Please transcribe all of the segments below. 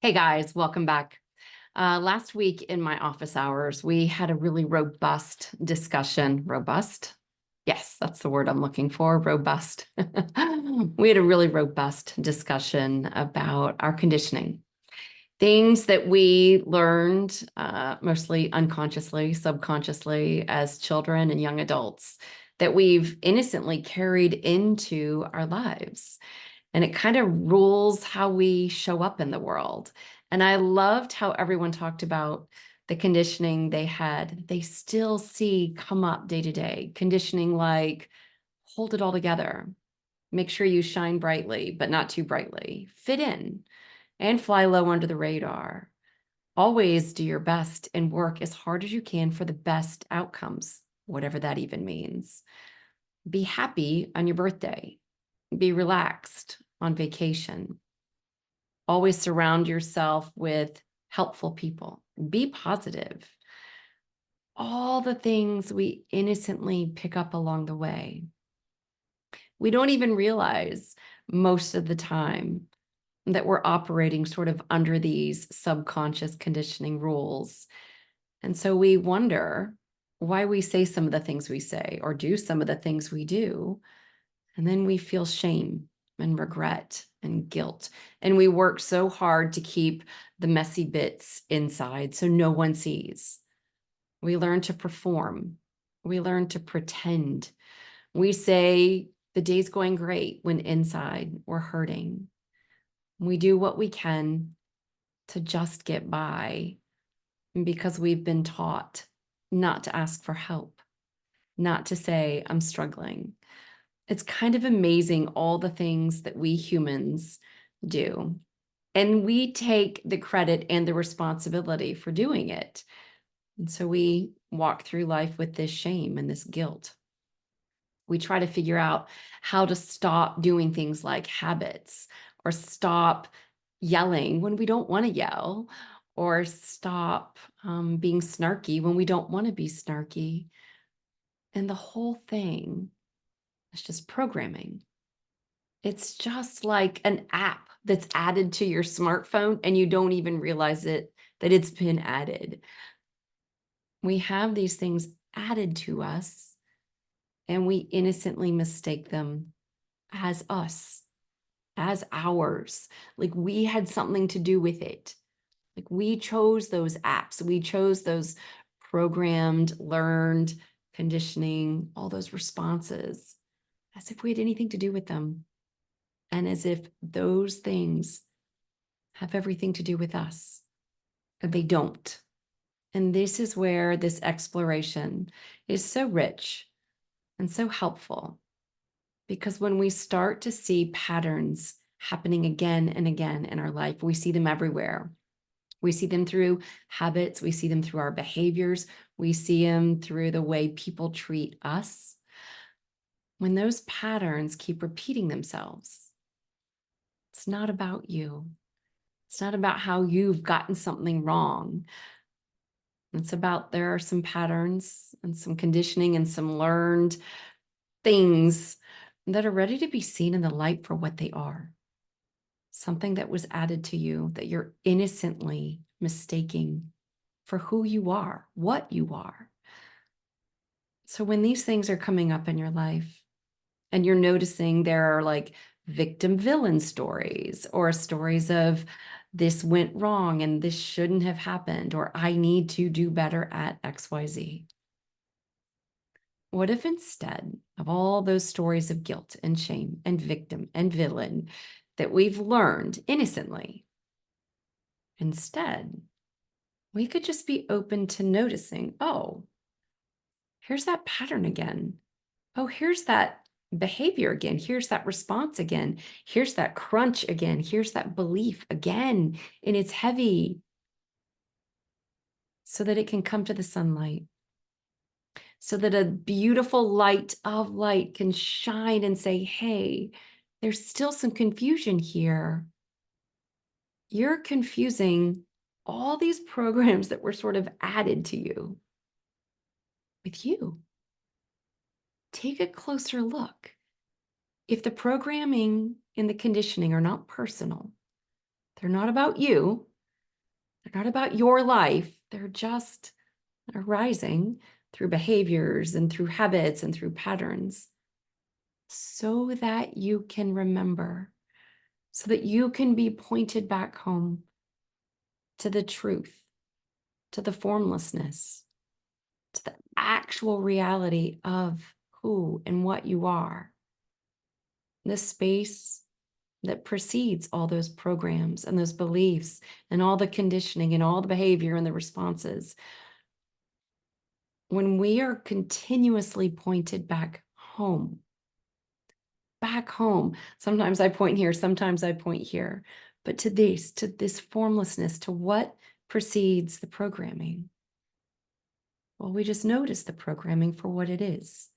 Hey guys, welcome back. Last week in my office hours, we had a really robust discussion. Robust? Yes, that's the word I'm looking for, robust. We had a really robust discussion about our conditioning, things that we learned mostly unconsciously, subconsciously as children and young adults that we've innocently carried into our lives. And it kind of rules how we show up in the world. And I loved how everyone talked about the conditioning they had, they still see come up day to day. Conditioning like hold it all together, make sure you shine brightly, but not too brightly, fit in and fly low under the radar. Always do your best and work as hard as you can for the best outcomes, whatever that even means. Be happy on your birthday. Be relaxed on vacation. Always surround yourself with helpful people. Be positive. All the things we innocently pick up along the way. We don't even realize most of the time that we're operating sort of under these subconscious conditioning rules. And so we wonder why we say some of the things we say or do some of the things we do. And then we feel shame and regret and guilt. And we work so hard to keep the messy bits inside so no one sees. We learn to perform. We learn to pretend. We say the day's going great when inside we're hurting. We do what we can to just get by because we've been taught not to ask for help, not to say, I'm struggling. It's kind of amazing all the things that we humans do. And we take the credit and the responsibility for doing it. And so we walk through life with this shame and this guilt. We try to figure out how to stop doing things like habits or stop yelling when we don't want to yell or stop being snarky when we don't want to be snarky. And the whole thing is just programming. It's just like an app that's added to your smartphone and you don't even realize it, that it's been added. We have these things added to us and we innocently mistake them as us, as ours. Like we had something to do with it. Like we chose those apps. We chose those programmed, learned, conditioning, all those responses as if we had anything to do with them. And as if those things have everything to do with us. And they don't. And this is where this exploration is so rich and so helpful. Because when we start to see patterns happening again and again in our life, we see them everywhere. We see them through habits. We see them through our behaviors. We see them through the way people treat us. When those patterns keep repeating themselves, it's not about you. It's not about how you've gotten something wrong. It's about there are some patterns and some conditioning and some learned things that are ready to be seen in the light for what they are. Something that was added to you that you're innocently mistaking for who you are, what you are. So when these things are coming up in your life and you're noticing there are like victim villain stories or stories of this went wrong and this shouldn't have happened, or I need to do better at XYZ. What if instead of all those stories of guilt and shame and victim and villain that we've learned innocently, instead, we could just be open to noticing, oh, here's that pattern again. Oh, here's that behavior again. Here's that response again. Here's that crunch again. Here's that belief again. And it's heavy so that it can come to the sunlight, so that a beautiful light of light can shine and say, hey, there's still some confusion here. You're confusing all these programs that were sort of added to you with you. Take a closer look. If the programming and the conditioning are not personal, they're not about you, They're not about your life. They're just arising through behaviors and through habits and through patterns so that you can remember, so that you can be pointed back home to the truth, to the formlessness, to the actual reality of who and what you are. This space that precedes all those programs and those beliefs and all the conditioning and all the behavior and the responses. When we are continuously pointed back home, sometimes I point here, sometimes I point here, but to this formlessness, to what precedes the programming. Well, we just notice the programming for what it is.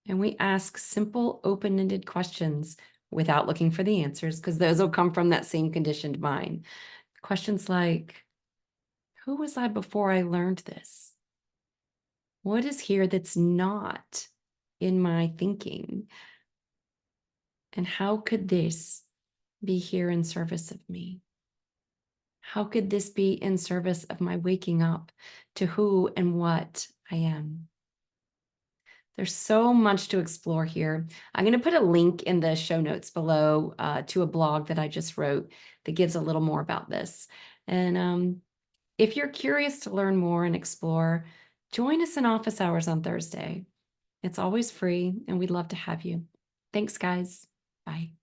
And we ask simple, open-ended questions without looking for the answers, because those will come from that same conditioned mind. Questions like, who was I before I learned this? What is here that's not in my thinking? And how could this be here in service of me? How could this be in service of my waking up to who and what I am? There's so much to explore here. I'm going to put a link in the show notes below to a blog that I just wrote that gives a little more about this. And if you're curious to learn more and explore, join us in office hours on Thursday. It's always free, and we'd love to have you. Thanks, guys. Bye.